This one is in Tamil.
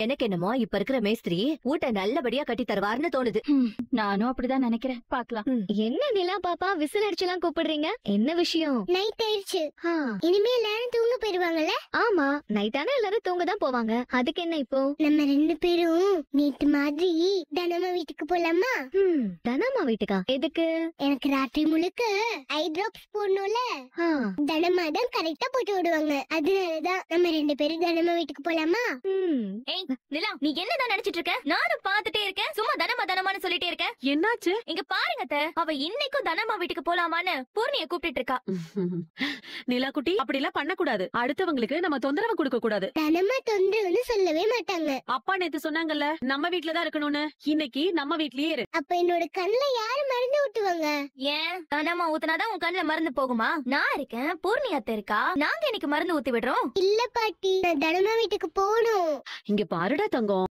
எனக்கு என்னமோ இப்ப இருக்கிற மேஸ்திரி ஊட்ட நல்லபடியா கட்டி தருவார்னு தோணுது. நானும் அப்படிதான் நினைக்கிறேன். பாக்கலாம். என்ன நிலா பாப்பா விசில் அடிச்சுலாம் கூப்பிடுறீங்க? என்ன விஷயம்? நைட் ஆயிடுச்சு. இனிமே எல்லாரும் தூங்க போயிருவாங்கல்ல? ஆமா, நைட் ஆனா எல்லாரும் தூங்க தான் போவாங்க. அதுக்கு என்ன இப்போ? நம்ம 2 பேரும் நேத்து மாதிரி தனமா வீட்டுக்கு போலாமா? தனமா வீட்டுக்கா? எதுக்கு? எனக்கு ராத்திரி முழுக்க ஐ டிராப்ஸ் போடணும்ல. தனமா தான் கரெக்டா போட்டு விடுவாங்க. அதனாலதான் நம்ம 2 பேரும் தனமா வீட்டுக்கு போலாமா? ஏய் நிலா, நீ என்னதான் நினைச்சிட்டு இருக்க? நானும் பாத்துட்டே இருக்கேன். சும்மா தனமான்னு சொல்லிட்டே இருக்க. என்னாச்சு? இங்க பாருங்க அத்தை, அவ இன்னைக்கும் தனமா வீட்டுக்கு போலாமான்னு பூர்ணிய கூப்பிட்டு இருக்கா. நிலா குட்டி, அப்படி எல்லாம் பண்ண கூடாது. அடுத்தவங்களுக்கு நம்ம தொந்தரவு கொடுக்க கூடாது. தனமா தொந்தரவுன்னு சொல்லவே மாட்டாங்க. அப்பா நேத்து சொன்னாங்கல்ல, நம்ம வீட்டுலதான் இருக்கணும்னு. இன்னைக்கு நம்ம வீட்லயே இரு. அப்ப என்னோட கண்ணுல யாரு மருந்து ஊட்டுவாங்க? ஏன் தனமா ஊத்துனாதான் உன் கண்ணுல மருந்து போகுமா? நான் இருக்கேன், பூர்ணி அத்தை இருக்கா, நாங்க இன்னைக்கு மருந்து ஊத்தி விடுறோம். இல்ல பாட்டி, நான் தனமா வீட்டுக்கு போகணும். இங்க பாருடா தங்கம்,